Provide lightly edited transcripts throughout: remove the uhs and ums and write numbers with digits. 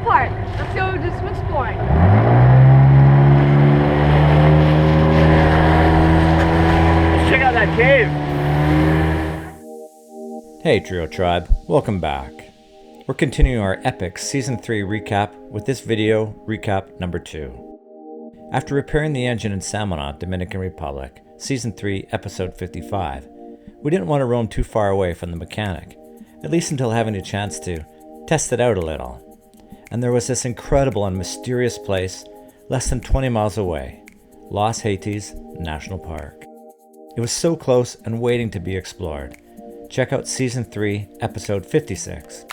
park. Let's go do some exploring. Let's check out that cave. Hey Trio Tribe, welcome back. We're continuing our epic Season 3 recap with this video recap number 2. After repairing the engine in Samana, Dominican Republic, Season 3, Episode 55, we didn't want to roam too far away from the mechanic, at least until having a chance to test it out a little. And there was this incredible and mysterious place less than 20 miles away, Los Haiti's National Park. It was so close and waiting to be explored. Check out Season 3, Episode 56.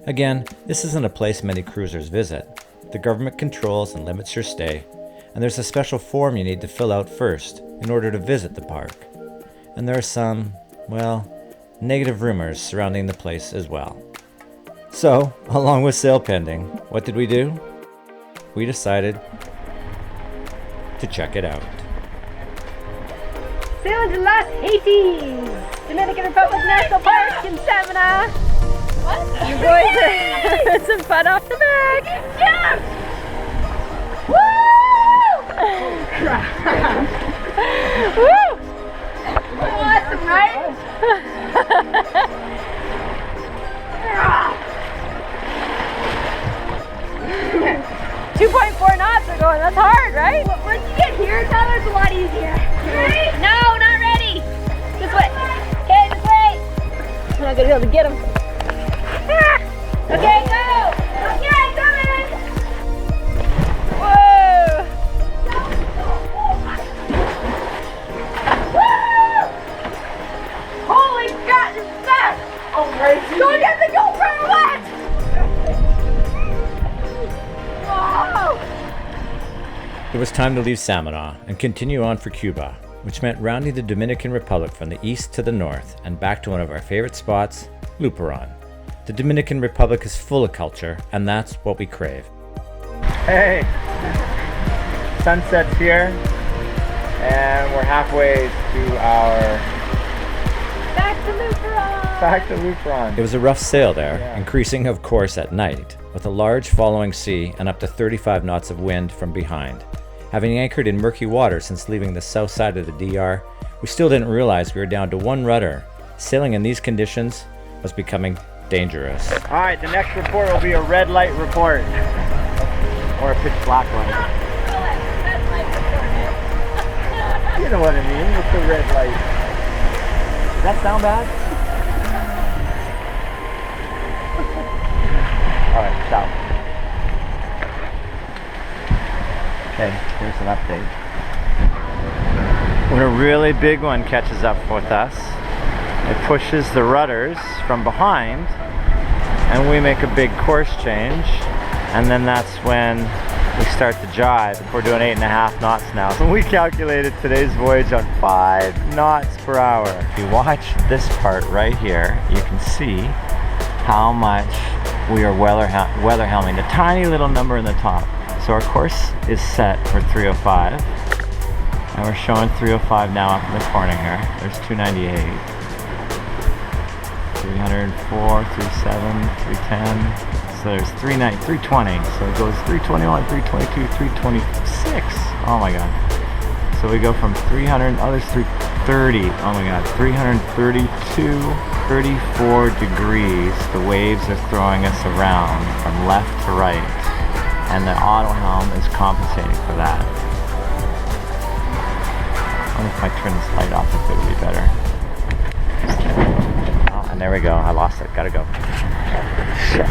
Again, this isn't a place many cruisers visit. The government controls and limits your stay, and there's a special form you need to fill out first in order to visit the park. And there are some, well, negative rumors surrounding the place as well. So, along with sale pending, what did we do? We decided to check it out. Sailing to Los Haiti's Dominican Republic National Park in Samana. What? You boys had some fun off the back. Yeah! Woo! Oh, crap. Woo! Awesome, right? 2.4 knots are going. That's hard, right? Well, once you get here, Tyler, it's a lot easier. Ready? No, not ready. This way. Okay, this way. I'm not gonna be able to get him. Okay, go! Okay, coming! Whoa! Woo! Holy God, this is fast! Oh, crazy! Go get the GoPro! What? Whoa! It was time to leave Samana and continue on for Cuba, which meant rounding the Dominican Republic from the east to the north and back to one of our favorite spots, Luperon. The Dominican Republic is full of culture, and that's what we crave. Hey, sunset's here, and we're halfway to our back to Luperon. It was a rough sail there, increasing of course at night, with a large following sea and up to 35 knots of wind from behind. Having anchored in murky water since leaving the south side of the DR, we still didn't realize we were down to one rudder. Sailing in these conditions was becoming dangerous. Alright, the next report will be a red light report. Or a pitch black one. You know what I mean, with the red light. Does that sound bad? Alright, stop. Okay, here's an update. When a really big one catches up with us, it pushes the rudders from behind and we make a big course change, and then that's when we start to jibe. We're doing 8.5 knots now. So we calculated today's voyage on 5 knots per hour. If you watch this part right here, you can see how much we are weather helming, the tiny little number in the top. So our course is set for 305, and we're showing 305 now up in the corner here. There's 298. 304, 37, 310, so there's 320, so it goes 321, 322, 326, oh my god. So we go from 300, oh there's 330, oh my god, 332, 34 degrees, the waves are throwing us around from left to right, and the auto helm is compensating for that. I wonder if I turn this light off, if it would be better. And there we go, I lost it, gotta go. Shit.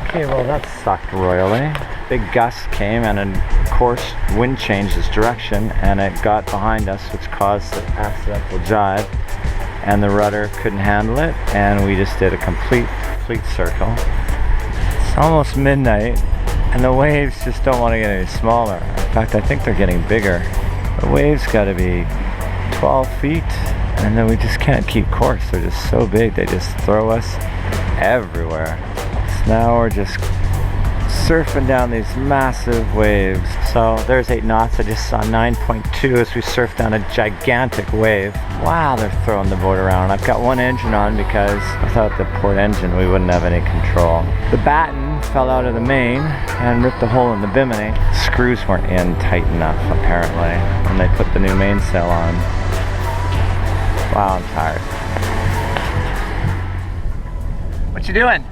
Okay, well that sucked royally. Big gust came and of course wind changed its direction and it got behind us, which caused the accidental jibe, and the rudder couldn't handle it, and we just did a complete circle. It's almost midnight and the waves just don't want to get any smaller. In fact, I think they're getting bigger. The waves gotta be 12 feet. And then we just can't keep course. They're just so big, they just throw us everywhere. So now we're just surfing down these massive waves. So there's 8 knots. I just saw 9.2 as we surf down a gigantic wave. Wow, they're throwing the boat around. I've got one engine on because without the port engine we wouldn't have any control. The batten fell out of the main and ripped a hole in the bimini. Screws weren't in tight enough apparently when they put the new mainsail on. Wow, I'm tired. What you doing?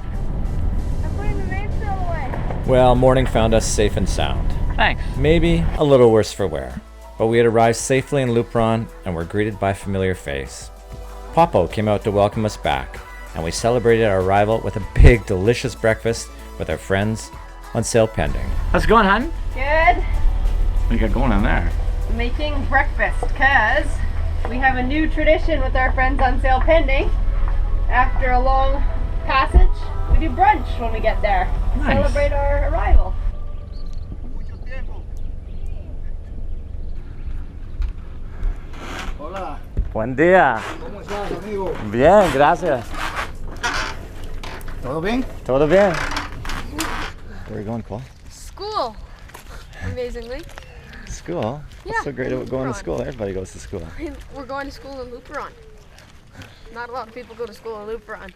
Well, morning found us safe and sound. Thanks. Maybe a little worse for wear, but we had arrived safely in Luperon and were greeted by a familiar face. Pajot came out to welcome us back, and we celebrated our arrival with a big, delicious breakfast with our friends on Sail Pending. How's it going, hon? Good. What you got going on there? Making breakfast, cause we have a new tradition with our friends on Sail Pending. After a long passage, we do brunch when we get there. Nice. Celebrate our arrival. Hola, Buen día. ¿cómo estás, amigo? Bien, gracias. ¿Todo bien? Todo bien. Where are you going, Cole? School, amazingly. School? Yeah, What's so great about going to Luperon. school? Everybody goes to school. We're going to school in Luperon. Not a lot of people go to school in Luperon.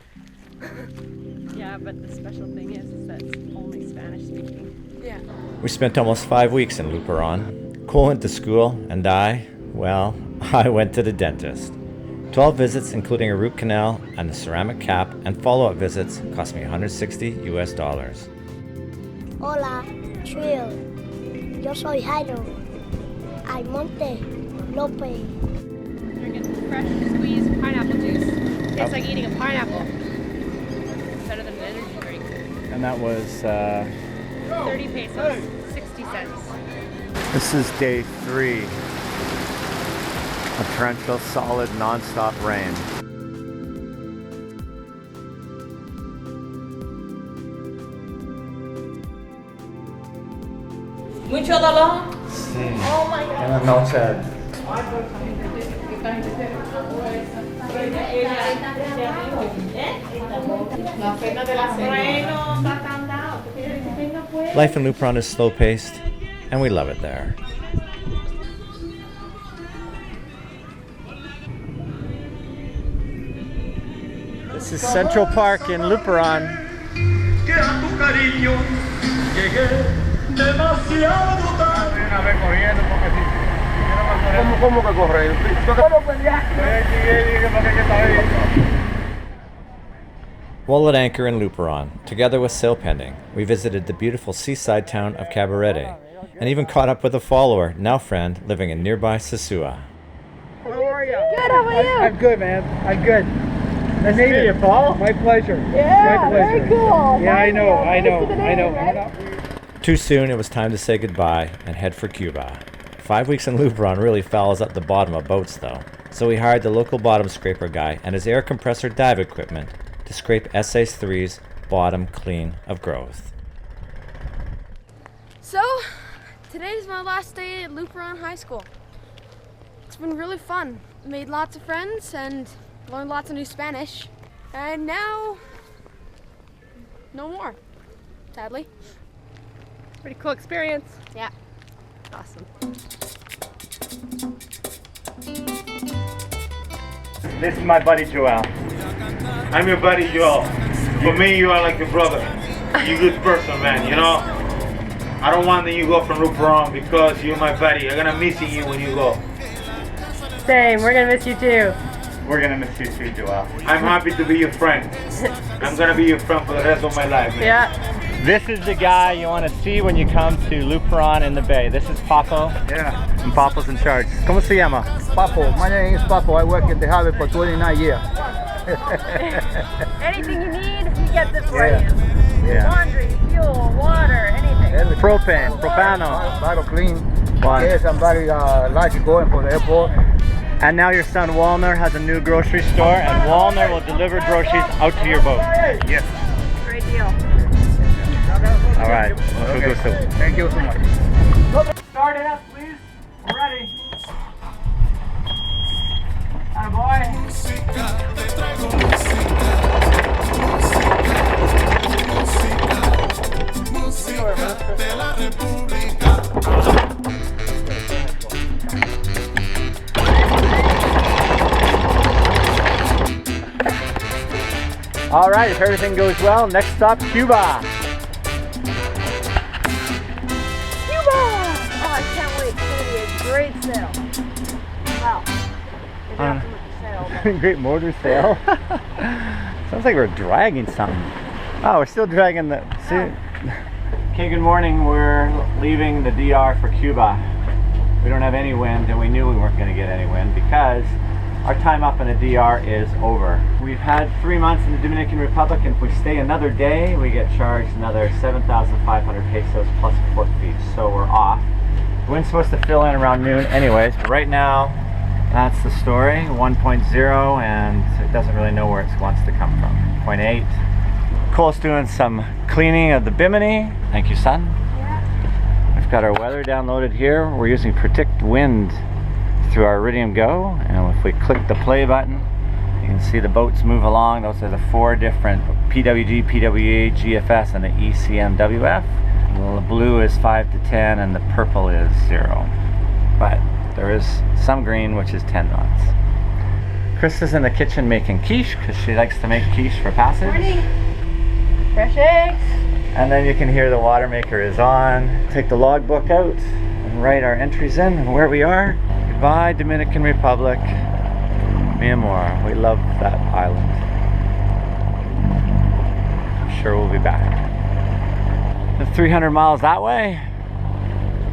Yeah, but the special thing is that it's only Spanish speaking. Yeah. We spent almost 5 weeks in Luperon. Cole went to school, and I went to the dentist. 12 visits, including a root canal and a ceramic cap, and follow-up visits cost me $160 US. Hola, Trio. Yo soy Jairo. Almonte López. Drinking fresh squeezed pineapple juice. Tastes like eating a pineapple. Better than an energy drink. And that was, 30 pesos, 60 cents. this is day 3 of torrential, solid, non-stop rain. Mucho dolor. Sí. Oh my God. En la noche. Life in Luperon is slow-paced, and we love it there. This is Central Park in Luperon. ¿Cómo que corre? While at anchor in Luperon, together with Sail Pending, we visited the beautiful seaside town of Cabarete, and even caught up with a follower, now friend, living in nearby Sosua. How are you? Good, how about you? I'm good, man. I'm good. Nice to meet you, Paul. My pleasure. Yeah, My pleasure. very cool. Yeah, I know, I know, Nice to the I know. name, right? Too soon, it was time to say goodbye and head for Cuba. 5 weeks in Luperon really fouls up the bottom of boats though, so we hired the local bottom scraper guy and his air compressor dive equipment to scrape SE3's bottom clean of growth. So, today's my last day at Luperon High School. It's been really fun. Made lots of friends and learned lots of new Spanish. And now, no more, sadly. Pretty cool experience. Yeah. Awesome. This is my buddy Joel. I'm your buddy Joel. For me, you are like a brother. You're a good person, man, you know? I don't want that you go from Luperon because you're my buddy. I'm gonna miss you when you go. Same, we're gonna miss you too. We're gonna miss you too, Joel. I'm happy to be your friend. I'm gonna be your friend for the rest of my life, man. Yeah. This is the guy you want to see when you come to Luperon in the bay. This is Papo, Yeah. and Papo's in charge. ¿Cómo se llama? Papo. My name is Papo. I work in the harbor for 29 years. Anything you need, he gets it for Yeah. you. Yeah. Laundry, fuel, water, anything. Everything. Propane, propano. Bottle clean. Fun. Yeah, somebody like to go for the airport. And now your son Walner has a new grocery store, and Walner will deliver groceries out to your boat. Yes. Great deal. All right. Mucho gusto. Thank you so much. Start it up, please. We're ready. Attaboy. All right, if everything goes well, next stop, Cuba. Cuba! Oh, I can't wait. It's going to be a great sail. Wow. We're going to have to look at sail. but- Great motor sail. Sounds like we're dragging something. Oh, we're still dragging the... See? Okay, good morning. We're leaving the DR for Cuba. We don't have any wind, and we knew we weren't going to get any wind because our time up in the DR is over. We've had 3 months in the Dominican Republic, and if we stay another day, we get charged another 7,500 pesos plus port fees, so we're off. The wind's supposed to fill in around noon anyways, but right now, that's the story, 1.0, and it doesn't really know where it wants to come from. 0.8. Cole's doing some cleaning of the bimini. Thank you, son. Yeah. We've got our weather downloaded here. We're using Predict Wind through our Iridium Go, and if we click the play button, you can see the boats move along. Those are the 4 different PWG, PWE, GFS, and the ECMWF. The blue is 5 to 10, and the purple is 0. But there is some green, which is 10 knots. Chris is in the kitchen making quiche because she likes to make quiche for passage. Morning. Fresh eggs. And then you can hear the water maker is on. Take the logbook out and write our entries in and where we are. Goodbye, Dominican Republic. Mi amor, we love that island. I'm sure we'll be back. The 300 miles that way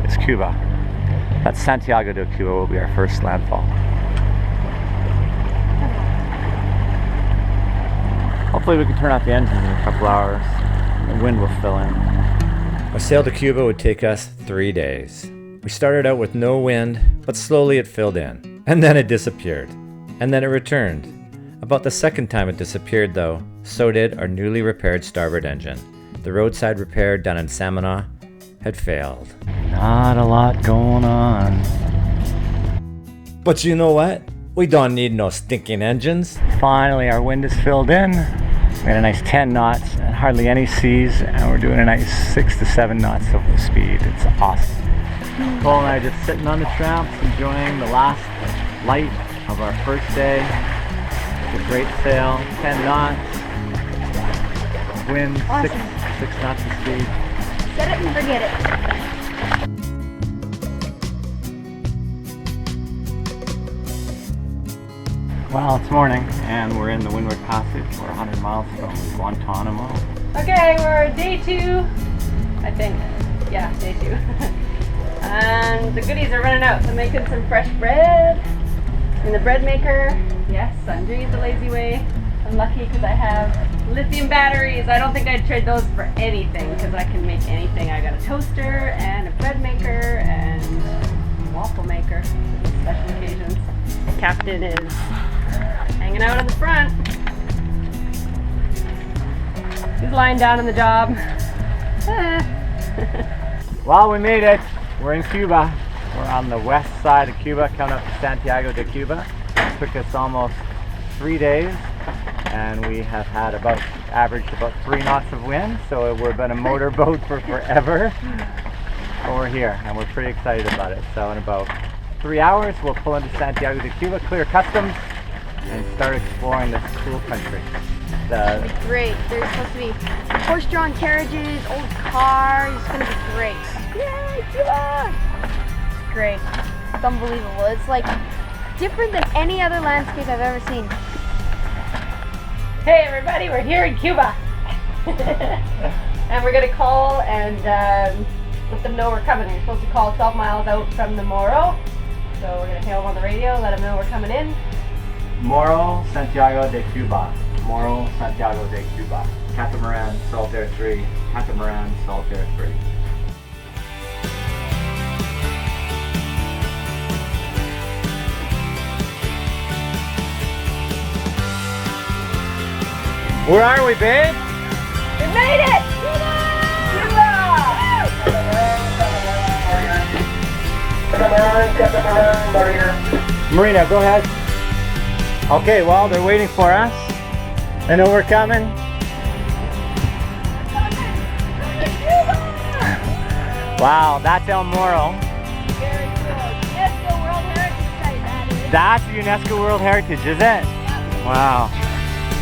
is Cuba. That's Santiago de Cuba will be our first landfall. Hopefully we can turn off the engine in a couple hours. The wind will fill in. A sail to Cuba would take us 3 days. We started out with no wind, but slowly it filled in. And then it disappeared. And then it returned. About the second time it disappeared though, so did our newly repaired starboard engine. The roadside repair done in Samana had failed. Not a lot going on. But you know what? We don't need no stinking engines. Finally, our wind is filled in. We had a nice 10 knots and hardly any seas, and we're doing a nice 6 to 7 knots of speed. It's awesome. Cole and I just sitting on the tramps, enjoying the last light of our first day. It's a great sail, 10 knots, wind, Awesome. 6 knots of speed. Set it and forget it. Well, it's morning, and we're in the Windward Passage. We're 100 miles from Guantanamo. Okay, we're day 2, I think. Yeah, day 2. And the goodies are running out. So I'm making some fresh bread in the bread maker. Yes, I'm doing it the lazy way. I'm lucky because I have lithium batteries. I don't think I'd trade those for anything because I can make anything. I got a toaster and a bread maker and a waffle maker for special occasions. The captain is hanging out in the front. He's lying down on the job. Well, we made it. We're in Cuba. We're on the west side of Cuba, coming up to Santiago de Cuba. It took us almost 3 days, and we have had averaged about 3 knots of wind, so we've been a motorboat for forever. But we're here, and we're pretty excited about it. So in about 3 hours, we'll pull into Santiago de Cuba, clear customs, and start exploring this cool country. Great. There's supposed to be horse-drawn carriages, old cars. It's gonna be great. Yay, Cuba! It's great. It's unbelievable. It's like different than any other landscape I've ever seen. Hey everybody, we're here in Cuba. And we're gonna call and let them know we're coming. We're supposed to call 12 miles out from the Morro. So we're gonna hail them on the radio, let them know we're coming in. Morro, Santiago de Cuba. Morro, Santiago de Cuba. Catamaran, Salt Air 3. Catamaran, Salt Air 3. Where are we, babe? We made it! Marina, go ahead. Okay, well, they're waiting for us. They know we're coming. Wow, that's El Morro. Very cool. UNESCO World Heritage Site, that is. That's UNESCO World Heritage, is it? Wow.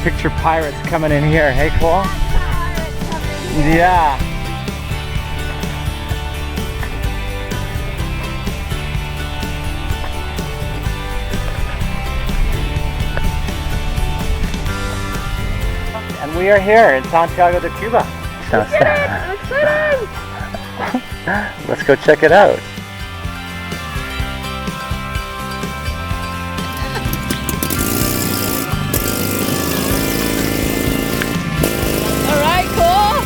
picture pirates coming in here. Hey, Cole? Yeah. And we are here in Santiago de Cuba. I'm excited! Let's go check it out. All right, cool.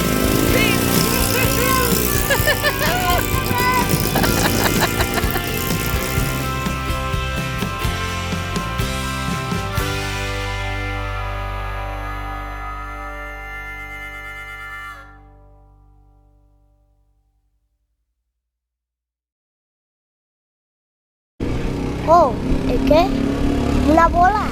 Oh, ¿el qué? Una bola.